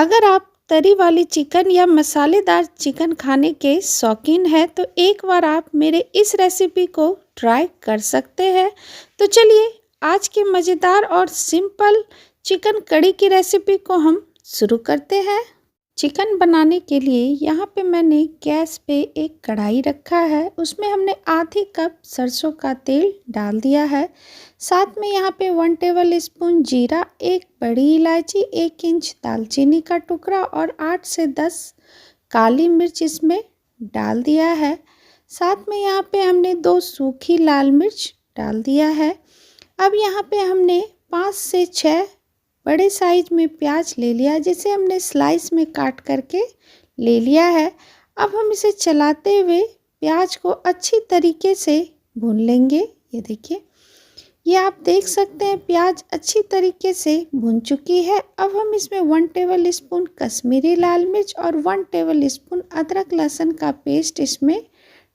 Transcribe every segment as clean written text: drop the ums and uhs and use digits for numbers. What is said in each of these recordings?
अगर आप तरी वाली चिकन या मसालेदार चिकन खाने के शौकीन हैं तो एक बार आप मेरे इस रेसिपी को ट्राई कर सकते हैं। तो चलिए आज की मज़ेदार और सिंपल चिकन कड़ी की रेसिपी को हम शुरू करते हैं। चिकन बनाने के लिए यहाँ पे मैंने गैस पे एक कढ़ाई रखा है, उसमें हमने आधी कप सरसों का तेल डाल दिया है। साथ में यहाँ पे 1 टेबल स्पून जीरा, एक बड़ी इलायची, 1 इंच दालचीनी का टुकड़ा और 8 से 10 काली मिर्च इसमें डाल दिया है। साथ में यहाँ पे हमने 2 सूखी लाल मिर्च डाल दिया है। अब यहाँ पे हमने 5 से 6 बड़े साइज में प्याज ले लिया, जिसे हमने स्लाइस में काट करके ले लिया है। अब हम इसे चलाते हुए प्याज को अच्छी तरीके से भून लेंगे। ये देखिए, ये आप देख सकते हैं प्याज अच्छी तरीके से भुन चुकी है। अब हम इसमें 1 टेबल स्पून कश्मीरी लाल मिर्च और 1 टेबल स्पून अदरक लहसुन का पेस्ट इसमें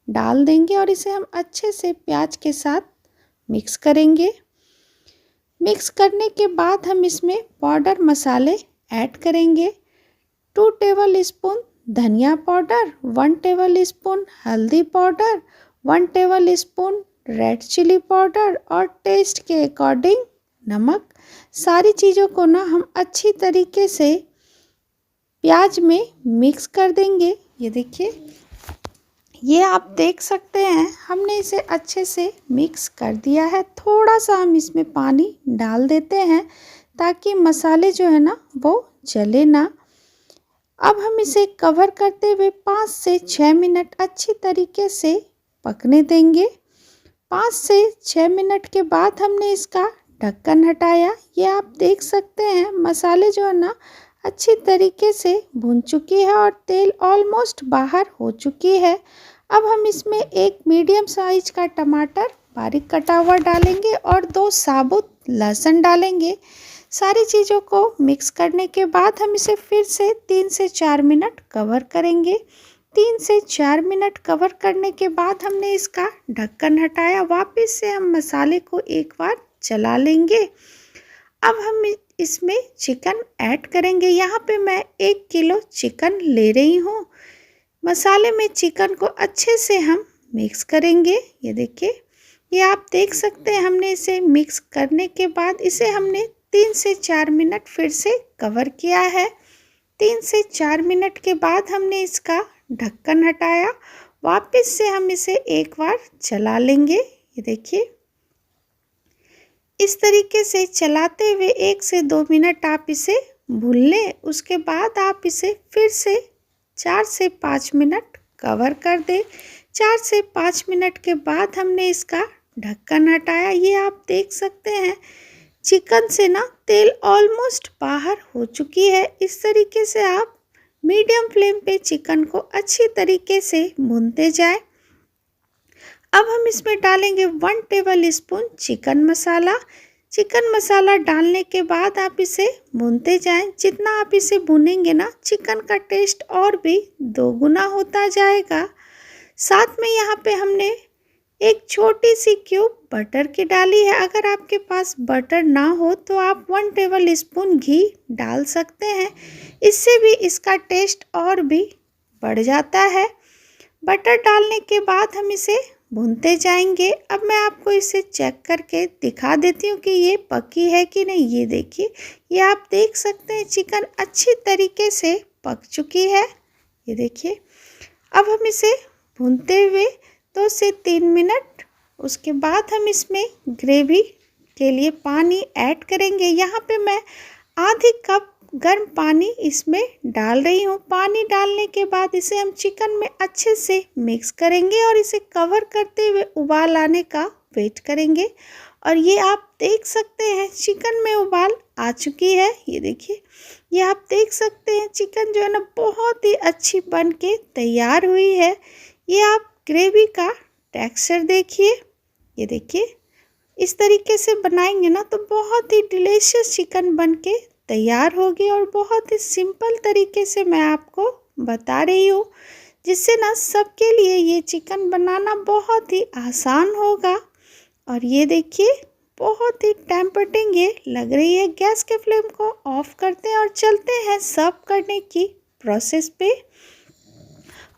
डाल देंगे और इसे हम अच्छे से प्याज के साथ मिक्स करेंगे। मिक्स करने के बाद हम इसमें पाउडर मसाले ऐड करेंगे। 2 टेबल स्पून धनिया पाउडर, 1 टेबल स्पून हल्दी powder, 1 tablespoon red chilli powder और टेस्ट के अकॉर्डिंग नमक। सारी चीज़ों को ना हम अच्छी तरीके से प्याज में मिक्स कर देंगे। ये देखिए, ये आप देख सकते हैं हमने इसे अच्छे से मिक्स कर दिया है। थोड़ा सा हम इसमें पानी डाल देते हैं ताकि मसाले जो है ना वो जले ना। अब हम इसे कवर करते हुए 5 से 6 मिनट अच्छी तरीके से पकने देंगे। 5 से 6 मिनट के बाद हमने इसका ढक्कन हटाया। ये आप देख सकते हैं मसाले जो है ना अच्छी तरीके से भुन चुकी है और तेल ऑलमोस्ट बाहर हो चुकी है। अब हम इसमें एक मीडियम साइज का टमाटर बारीक कटा हुआ डालेंगे और 2 साबुत लहसुन डालेंगे। सारी चीज़ों को मिक्स करने के बाद हम इसे फिर से 3 से 4 मिनट कवर करेंगे। 3 से 4 मिनट कवर करने के बाद हमने इसका ढक्कन हटाया। वापस से हम मसाले को एक बार चला लेंगे। अब हम इसमें चिकन ऐड करेंगे। यहाँ पे मैं 1 किलो चिकन ले रही हूँ। मसाले में चिकन को अच्छे से हम मिक्स करेंगे। ये देखिए, ये आप देख सकते हैं हमने इसे मिक्स करने के बाद इसे हमने 3 से 4 मिनट फिर से कवर किया है। 3 से 4 मिनट के बाद हमने इसका ढक्कन हटाया। वापस से हम इसे एक बार चला लेंगे। ये देखिए, इस तरीके से चलाते हुए 1 से 2 मिनट आप इसे भून लें। उसके बाद आप इसे फिर से 4 से 5 मिनट कवर कर दें। 4 से 5 मिनट के बाद हमने इसका ढक्कन हटाया। ये आप देख सकते हैं चिकन से ना तेल ऑलमोस्ट बाहर हो चुकी है। इस तरीके से आप मीडियम फ्लेम पे चिकन को अच्छी तरीके से भूनते जाएं। अब हम इसमें डालेंगे 1 टेबल स्पून चिकन मसाला। चिकन मसाला डालने के बाद आप इसे भूनते जाएं। जितना आप इसे भूनेंगे ना चिकन का टेस्ट और भी दोगुना होता जाएगा। साथ में यहाँ पे हमने एक छोटी सी क्यूब बटर की डाली है। अगर आपके पास बटर ना हो तो आप 1 टेबल स्पून घी डाल सकते हैं, इससे भी इसका टेस्ट और भी बढ़ जाता है। बटर डालने के बाद हम इसे भूनते जाएंगे। अब मैं आपको इसे चेक करके दिखा देती हूँ कि ये पकी है कि नहीं। ये देखिए, ये आप देख सकते हैं चिकन अच्छी तरीके से पक चुकी है। ये देखिए, अब हम इसे भूनते हुए 2 से 3 मिनट, उसके बाद हम इसमें ग्रेवी के लिए पानी ऐड करेंगे। यहाँ पे मैं आधी कप गर्म पानी इसमें डाल रही हूँ। पानी डालने के बाद इसे हम चिकन में अच्छे से मिक्स करेंगे और इसे कवर करते हुए उबाल आने का वेट करेंगे। और ये आप देख सकते हैं चिकन में उबाल आ चुकी है। ये देखिए, ये आप देख सकते हैं चिकन जो है ना बहुत ही अच्छी बन के तैयार हुई है। ये आप ग्रेवी का टेक्सचर देखिए। ये देखिए, इस तरीके से बनाएंगे ना तो बहुत ही डिलीशियस चिकन बन के तैयार होगी। और बहुत ही सिंपल तरीके से मैं आपको बता रही हूँ, जिससे ना सबके लिए ये चिकन बनाना बहुत ही आसान होगा। और ये देखिए, बहुत ही टेम्पटिंग ये लग रही है। गैस के फ्लेम को ऑफ करते हैं और चलते हैं सर्व करने की प्रोसेस पे।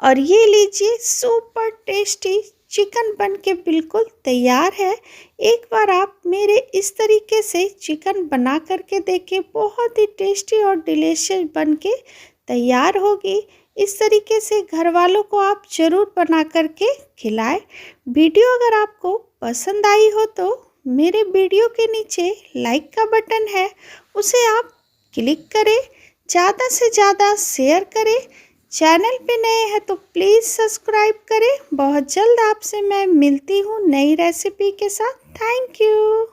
और ये लीजिए, सुपर टेस्टी चिकन बन के बिल्कुल तैयार है। एक बार आप मेरे इस तरीके से चिकन बना करके देखिए, बहुत ही टेस्टी और डिलीशियस बन के तैयार होगी। इस तरीके से घर वालों को आप ज़रूर बना करके खिलाएं। वीडियो अगर आपको पसंद आई हो तो मेरे वीडियो के नीचे लाइक का बटन है, उसे आप क्लिक करें, ज़्यादा से ज़्यादा शेयर करें। चैनल पे नए हैं तो प्लीज़ सब्सक्राइब करें। बहुत जल्द आपसे मैं मिलती हूँ नई रेसिपी के साथ। Thank you.